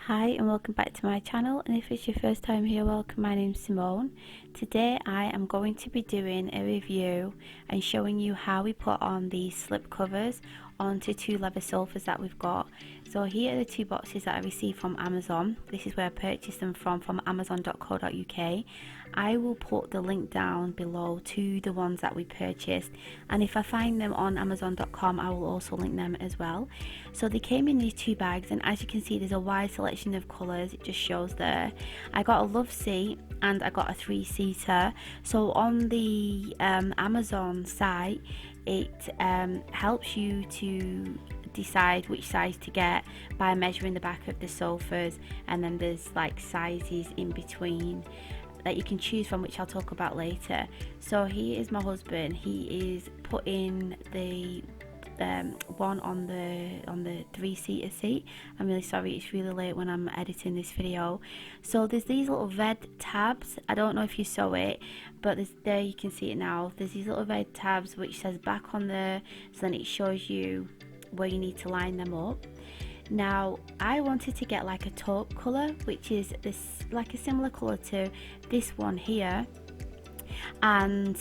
Hi and welcome back to my channel, and if it's your first time here, welcome. My name's Simone. Today I am going to be doing a review and showing you how we put on these slip covers onto two leather sofas that we've got. So here are the two boxes that I received from Amazon. This is where I purchased them from amazon.co.uk. I will put the link down below to the ones that we purchased, and if I find them on amazon.com I will also link them as well. So they came in these two bags, and as you can see there's a wide selection of colours. It just shows there. I got a love seat and I got a 3-seater. So on the Amazon site it helps you to decide which size to get by measuring the back of the sofas, and then there's like sizes in between that you can choose from, which I'll talk about later. So here is my husband. He is putting the one on the 3-seater seat. I'm really sorry, it's really late when I'm editing this video. So there's these little red tabs. I don't know if you saw it, but there you can see it now. There's these little red tabs which says back on there, so then it shows you where you need to line them up. Now I wanted to get like a taupe colour, which is this like a similar colour to this one here, and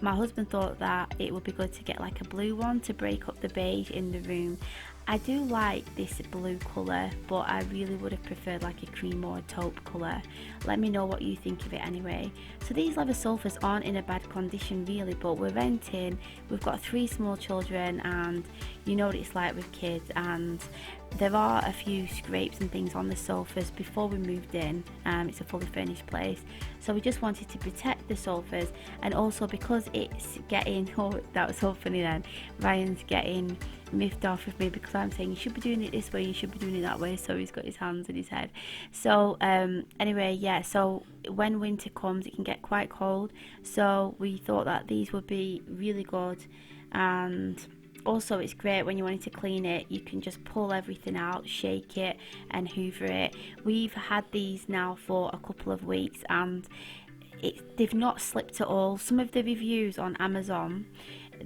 my husband thought that it would be good to get like a blue one to break up the beige in the room. I do like this blue colour, but I really would have preferred like a cream or a taupe colour. Let me know what you think of it anyway. So these leather sofas aren't in a bad condition really, but we're renting. We've got 3 small children, and you know what it's like with kids, and there are a few scrapes and things on the sofas before we moved in. It's a fully furnished place, so we just wanted to protect the sofas, and also because it's getting, oh that was so funny then, Ryan's getting miffed off with me because I'm saying you should be doing it this way, you should be doing it that way, so he's got his hands in his head. So anyway, yeah, so when winter comes it can get quite cold, so we thought that these would be really good. And also it's great when you wanted to clean it, you can just pull everything out, shake it and hoover it. We've had these now for a couple of weeks and they've not slipped at all. Some of the reviews on Amazon,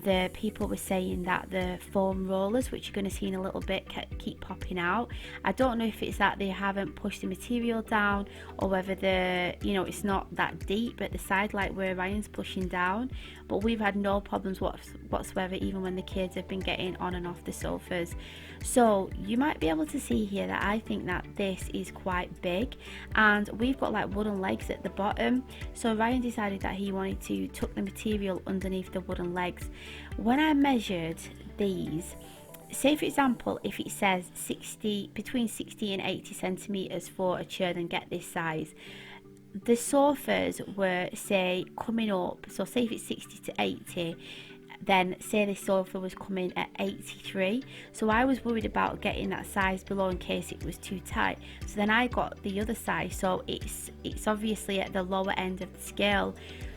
the people were saying that the foam rollers, which you're going to see in a little bit, keep popping out. I don't know if it's that they haven't pushed the material down, or whether it's not that deep at the side like where Ryan's pushing down, but we've had no problems whatsoever, even when the kids have been getting on and off the sofas. So you might be able to see here that I think that this is quite big, and we've got like wooden legs at the bottom. So Ryan decided that he wanted to tuck the material underneath the wooden legs. When I measured these, say for example if it says between 60 and 80 centimeters for a chair, then get this size. The sofas were say coming up, so say if it's 60 to 80, then say this sofa was coming at 83, so I was worried about getting that size below in case it was too tight. So then I got the other size, so it's obviously at the lower end of the scale.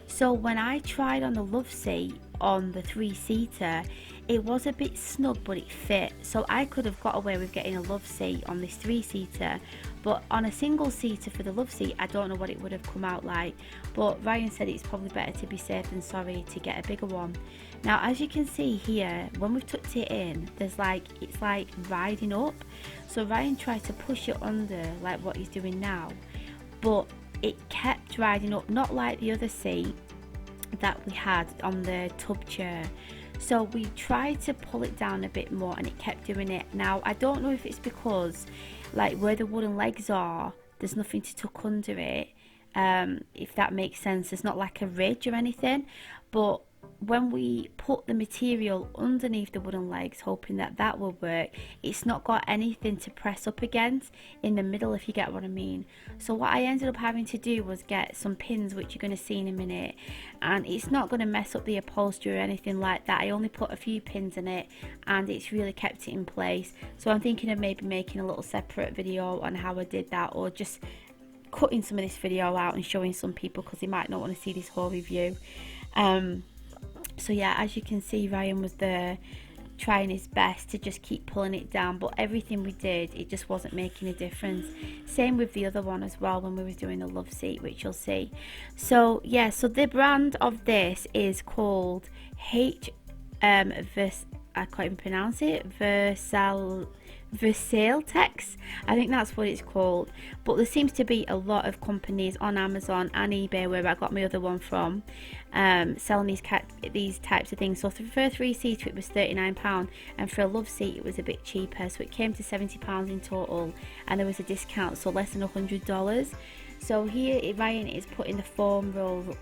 So when I tried on the love seat on the 3-seater, it was a bit snug but it fit, so I could have got away with getting a love seat on this 3-seater, but on a single seater for the love seat I don't know what it would have come out like. But Ryan said it's probably better to be safe than sorry to get a bigger one. Now as you can see here, when we've tucked it in, it's like riding up, so Ryan tried to push it under like what he's doing now, but it kept riding up, not like the other seat that we had on the tub chair. So we tried to pull it down a bit more and it kept doing it. Now I don't know if it's because like where the wooden legs are, there's nothing to tuck under it, if that makes sense. There's not like a ridge or anything, but when we put the material underneath the wooden legs hoping that that will work, it's not got anything to press up against in the middle, if you get what I mean. So what I ended up having to do was get some pins, which you're going to see in a minute, and it's not going to mess up the upholstery or anything like that. I only put a few pins in it and it's really kept it in place. So I'm thinking of maybe making a little separate video on how I did that, or just cutting some of this video out and showing some people because they might not want to see this whole review. So yeah, as you can see, Ryan was there trying his best to just keep pulling it down, but everything we did, it just wasn't making a difference. Same with the other one as well when we was doing the love seat, which you'll see. So yeah, so the brand of this is called I can't even pronounce it, H.Versailtex, I think that's what it's called. But there seems to be a lot of companies on Amazon and eBay, where I got my other one from, selling these types of things. So for a 3-seater it was £39, and for a love seat it was a bit cheaper, so it came to £70 in total, and there was a discount, so less than $100. So here Ryan is putting the foam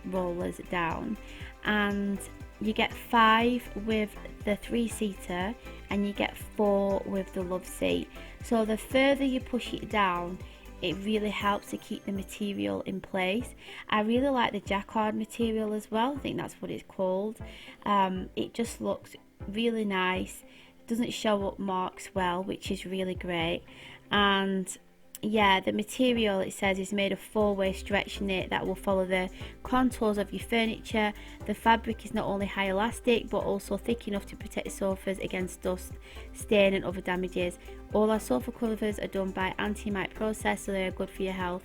rollers down, and you get 5 with the 3-seater and you get 4 with the love seat. So the further you push it down, it really helps to keep the material in place. I really like the jacquard material as well, I think that's what it's called. It just looks really nice, doesn't show up marks well, which is really great. And yeah, the material, it says, is made of 4-way stretch knit that will follow the contours of your furniture. The fabric is not only high elastic but also thick enough to protect sofas against dust, stain and other damages. All our sofa covers are done by anti-mite process, so they are good for your health.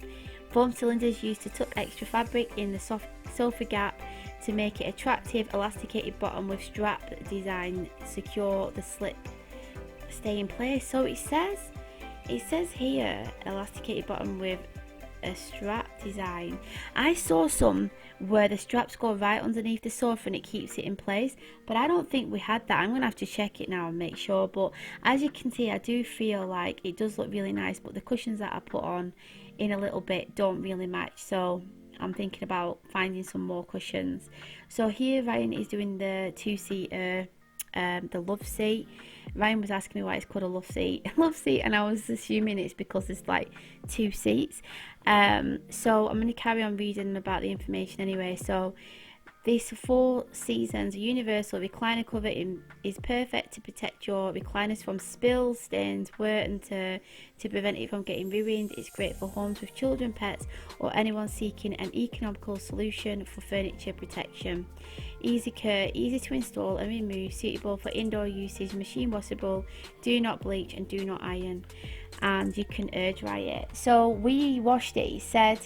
Foam cylinders used to tuck extra fabric in the sofa gap to make it attractive. Elasticated bottom with strap design secure the slip stay in place. So it says here elasticated bottom with a strap design. I saw some where the straps go right underneath the sofa and it keeps it in place, but I don't think we had that. I'm gonna have to check it now and make sure. But as you can see, I do feel like it does look really nice, but the cushions that I put on in a little bit don't really match, so I'm thinking about finding some more cushions. So here Ryan is doing the 2-seater, the love seat. Ryan was asking me why it's called a love seat and I was assuming it's because there's like 2 seats. So I'm going to carry on reading about the information anyway. So this 4 seasons universal recliner cover is perfect to protect your recliners from spills, stains, wear and tear, to prevent it from getting ruined. It's great for homes with children, pets or anyone seeking an economical solution for furniture protection. Easy care, easy to install and remove, suitable for indoor usage, machine washable, do not bleach and do not iron, and you can air dry it. So we washed it. It said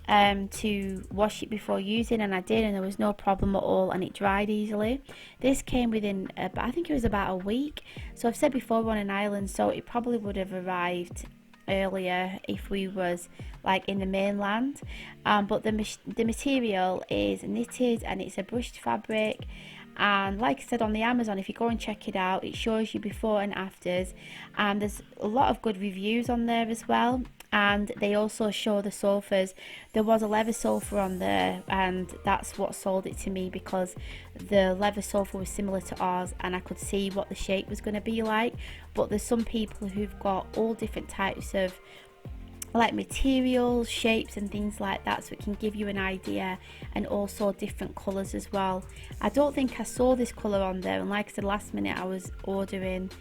to wash it before using, and I did, and there was no problem at all, and it dried easily. This came within I think it was about a week. So I've said before we're on an island, so it probably would have arrived earlier if we was like in the mainland. But the material is knitted and it's a brushed fabric, and like I said, on the Amazon, if you go and check it out, it shows you before and afters, and there's a lot of good reviews on there as well. And they also show the sofas. There was a leather sofa on there, and that's what sold it to me, because the leather sofa was similar to ours and I could see what the shape was going to be like. But there's some people who've got all different types of like materials, shapes and things like that, so it can give you an idea, and also different colours as well. I don't think I saw this colour on there, and like I said, last minute I was ordering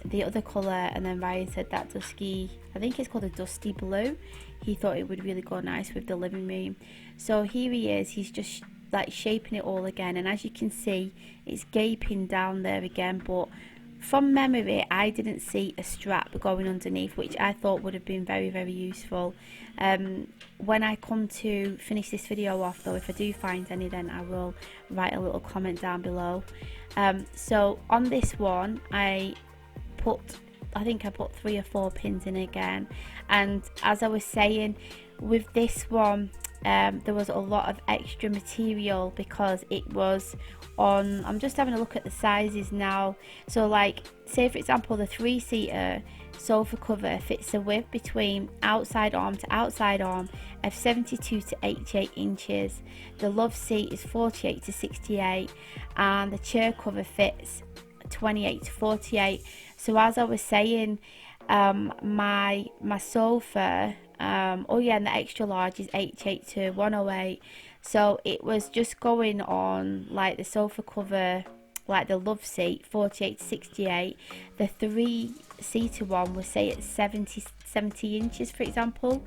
the other colour, and then Ryan said that dusky, I think it's called a dusty blue, he thought it would really go nice with the living room. So here he is, he's just like shaping it all again, and as you can see it's gaping down there again, but from memory I didn't see a strap going underneath, which I thought would have been very, very useful. When I come to finish this video off though, if I do find any, then I will write a little comment down below. So on this one I think I put 3 or 4 pins in again, and as I was saying, with this one there was a lot of extra material because it was on, I'm just having a look at the sizes now. So like, say for example, the 3-seater sofa cover fits a width between outside arm to outside arm of 72 to 88 inches. The love seat is 48 to 68, and the chair cover fits 28 to 48. So as I was saying, my sofa, oh yeah, and the extra large is 88 to 108. So it was just going on like the sofa cover, like the love seat, 48 to 68. The 3-seater one was, say, at 70 inches, for example.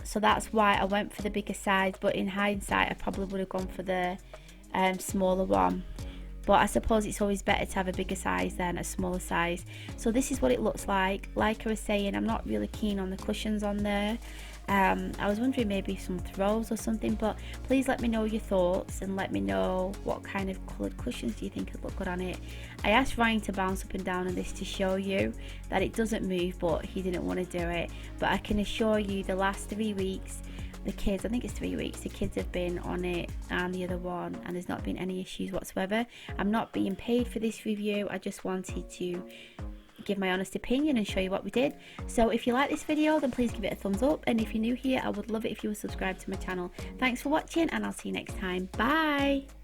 So that's why I went for the bigger size, but in hindsight I probably would have gone for the smaller one. but I suppose it's always better to have a bigger size than a smaller size. So this is what it looks like. Like I was saying, I'm not really keen on the cushions on there. I was wondering maybe some throws or something, but please let me know your thoughts and let me know what kind of coloured cushions do you think would look good on it. I asked Ryan to bounce up and down on this to show you that it doesn't move, but he didn't want to do it. But I can assure you the last 3 weeks, the kids, I think it's 3 weeks, the kids have been on it and the other one, and there's not been any issues whatsoever. I'm not being paid for this review, I just wanted to give my honest opinion and show you what we did. So if you like this video, then please give it a thumbs up, and if you're new here, I would love it if you would subscribe to my channel. Thanks for watching, and I'll see you next time. Bye.